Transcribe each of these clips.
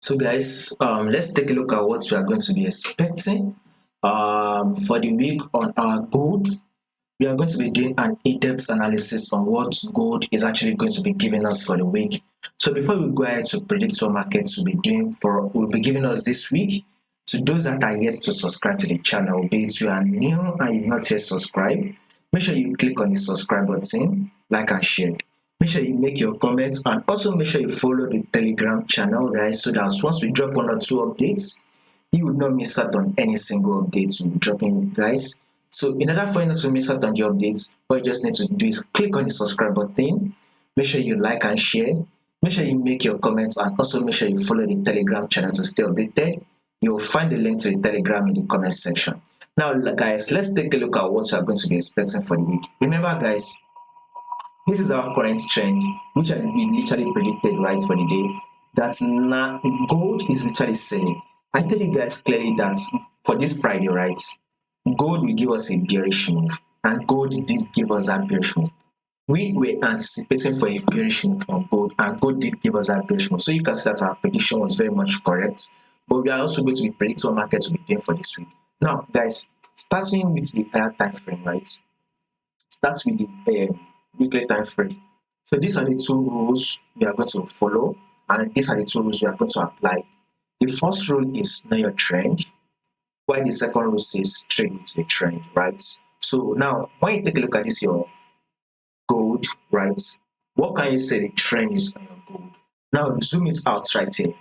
So guys, let's take a look at what we are going to be expecting for the week on our gold. We are going to be doing an in-depth analysis on what gold is actually going to be giving us for the week. So before we go ahead to predict what markets will be giving us this week, to those that are yet to subscribe to the channel, be it you are new and you've not yet subscribed, make sure you click on the subscribe button, like and share. Make sure you make your comments and also make sure you follow the Telegram channel, guys, so that once we drop one or two updates, you would not miss out on any single updates we'll be dropping, guys. So in order for you not to miss out on the updates, what you just need to do is click on the subscribe button, make sure you like and share, make sure you make your comments, and also make sure you follow the Telegram channel to stay updated. You'll find the link to the Telegram in the comment section. Now guys, let's take a look at what we are going to be expecting for the week. Remember guys, this is our current trend, which we literally predicted right for the day. That's not gold is literally selling. I tell you guys clearly that for this Friday, right, gold will give us a bearish move, and gold did give us that bearish move. We were anticipating for a bearish move on gold, and gold did give us that bearish move. So you can see that our prediction was very much correct. But we are also going to be predicting what market will be doing for this week. Now, guys, starting with the higher time frame, right? Starts with the weekly time frame. So these are the two rules we are going to follow, and these are the two rules we are going to apply. The first rule is know your trend, while the second rule says trade with the trend, right? So now when you take a look at this your gold, right, what can you say the trend is on your gold? Now zoom it out right here.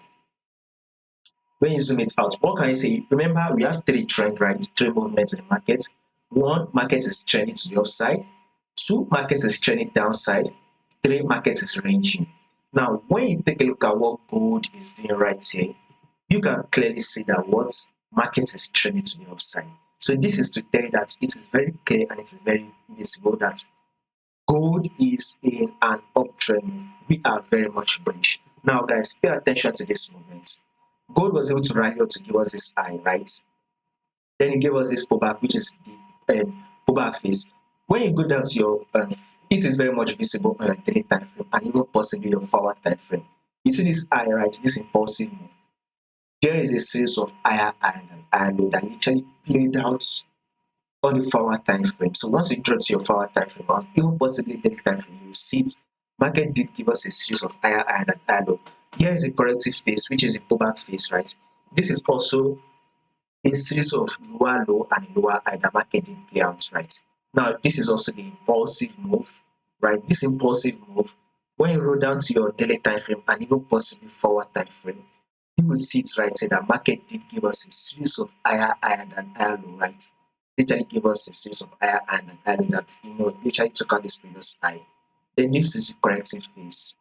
When you zoom it out, what can you say? Remember, we have three trends, right? Three movements in the market. One, market is trending to the upside. Two, market is trending downside. Three, market is ranging. Now, when you take a look at what gold is doing right here, you can clearly see that what market is trending to the upside. So this is to tell you that it is very clear and it is very visible that gold is in an uptrend. We are very much bullish. Now, guys, pay attention to this movement. Gold was able to rally up to give us this high, right? Then it gave us this pullback, which is the pullback phase. When you go down to your, it is very much visible on your daily time frame and even possibly your forward time frame. You see this high, right? This impulsive move. There is a series of higher high and higher low that literally played out on the forward time frame. So once you drop to your forward time frame, or even possibly daily time frame, you will see it. Market did give us a series of higher high and higher low. Here is a corrective phase, which is a pullback phase, right? This is also a series of lower low and lower high that market did play out, right? Now, this is also the impulsive move, right? This impulsive move, when you roll down to your daily time frame and even possibly forward time frame, you will see it right here that market did give us a series of higher high and higher low, right? Literally give us a series of higher high and higher low that literally took out this previous high. Then this is the corrective phase.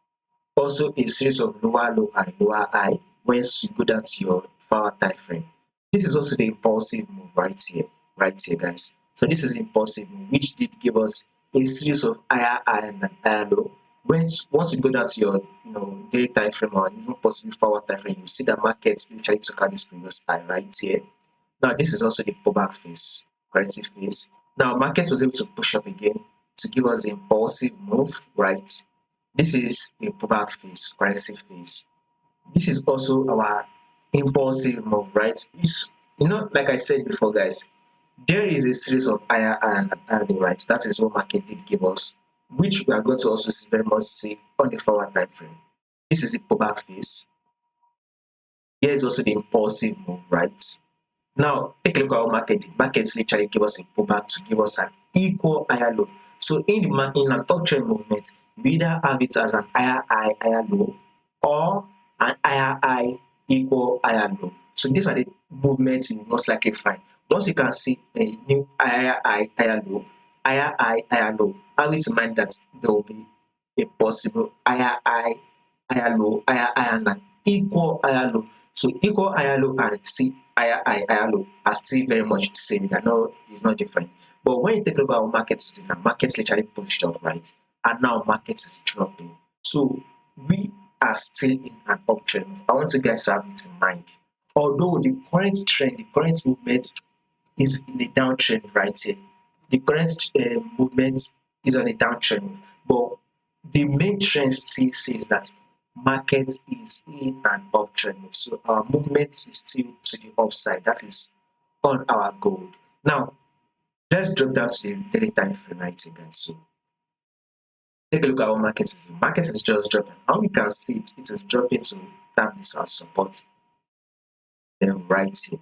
Also a series of lower low and lower high once you go down to your forward time frame. This is also the impulsive move right here, guys. So this is impulsive move, which did give us a series of higher high and higher low. Once you go down to your daily time frame or even possibly forward time frame, you see the market literally took out this previous high right here. Now this is also the pullback phase, corrective phase. Now market was able to push up again to give us the impulsive move, right? This is a pullback phase, corrective phase. This is also our impulsive move, right? Like I said before, guys, there is a series of higher and higher, right? That is what market did give us, which we are going to also very much see on the forward time frame. This is the pullback phase. Here is also the impulsive move, right? Now, take a look at our market did. Markets literally give us a pullback to give us an equal higher low. So in an uptrend movement, we either have it as an higher high, higher low, or an higher high equal higher low. So these are the movements you will most likely find. Once you can see a new higher high, higher low, higher high, higher low, have it in mind that there will be a possible higher high, higher low, and an equal higher low. So equal higher low and see higher high, higher low are still very much the same. It's not different. But when you take a look at our markets today, markets literally pushed up, right? And now market is dropping. So we are still in an uptrend. I want you guys to have it in mind. Although the current trend, the current movement is in a downtrend right here. The current movement is on a downtrend, but the main trend still says that market is in an uptrend move. So our movement is still to the upside. That is on our gold. Now, let's drop down to the daily time frame right here, guys. So take a look at what market is doing. Market is just dropping. Now we can see it is dropping to tap this as support. Then right here.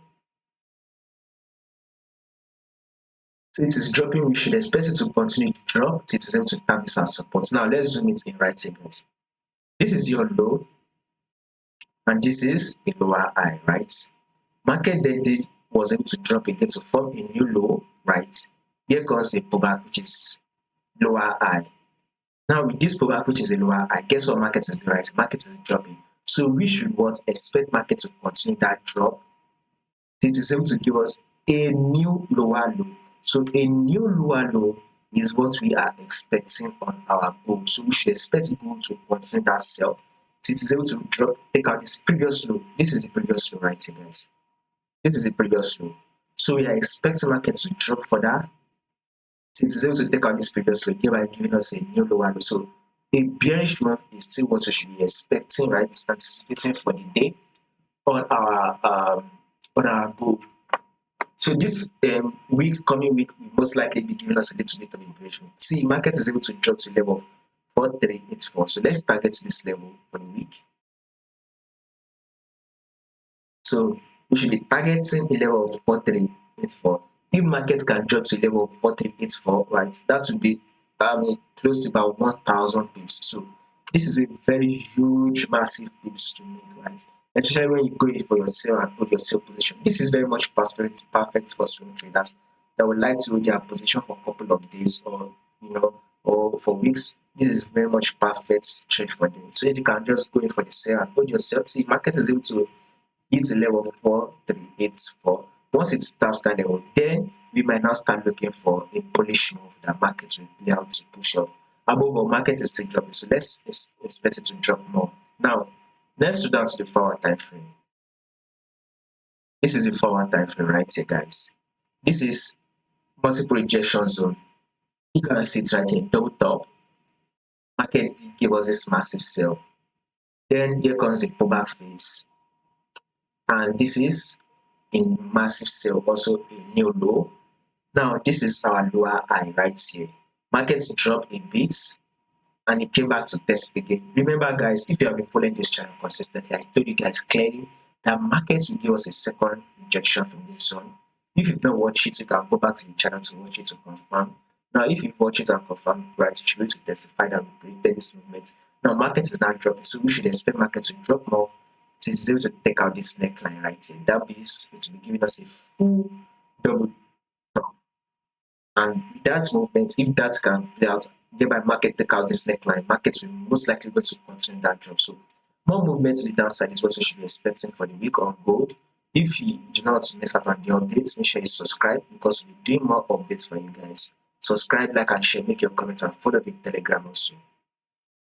So it is dropping. We should expect it to continue to drop till it is able to tap this as support. Now let's zoom it in right here, guys. This is your low, and this is the lower high, right? Market then was able to drop again to form a new low, right? Here comes the pullback, which is lower high. Now with this pullback, which is a lower high, guess what market is doing, right? Market is dropping. So we should expect market to continue that drop. It is able to give us a new lower low. So a new lower low is what we are expecting on our gold. So we should expect gold to continue that sell. It is able to drop, take out this previous low. This is the previous low right here, guys. This is the previous low. So we are expecting market to drop further. It is able to take out this previous low, thereby giving us a new lower low. So a bearish move is still what we should be expecting, right? Anticipating for the day on our gold. So this coming week will most likely be giving us a little bit of encouragement. See, market is able to drop to level of 4384. So let's target this level for the week. So we should be targeting a level of 4384. If market can drop to a level of 4384, right, that would be close to about 1,000 pips. So this is a very huge, massive pips to make, right? Especially when you go in for your sell and hold your sell position. This is very much perfect for swing traders that would like to hold their position for a couple of days or or for weeks. This is very much perfect trade for them. So you can just go in for the sell and hold your sell. See, market is able to hit the level of 4384. Once it taps that level, then we might now start looking for a bullish move that market will play out to push up. Above all, market is still dropping, so let's expect it to drop more. Now, let's go down to the 4-hour time frame. This is the 4-hour time frame right here, guys. This is multiple rejection zone. You can see it right here, double top. Market gave us this massive sell. Then here comes the pullback phase. And this is a massive sell, also a new low. Now this is our lower high right here. Markets dropped a bit and it came back to test again. Remember, guys, if you have been following this channel consistently, I told you guys clearly that markets will give us a second rejection from this zone. If you've not watched it, you can go back to the channel to watch it to confirm. Now if you've watched it and confirmed, right, you should be able to testify that we predicted this movement. Now market is not dropping, so we should expect market to drop more. Since it's able to take out this neckline right here, that is going to be giving us a full double top. And with that movement, if that can play out, thereby market take out this neckline, market will most likely going to continue that drop. So more movement to the downside is what we should be expecting for the week on gold. If you do not miss out on the updates, make sure you subscribe because we're doing more updates for you guys. Subscribe, like, and share, make your comments, and follow the Telegram also.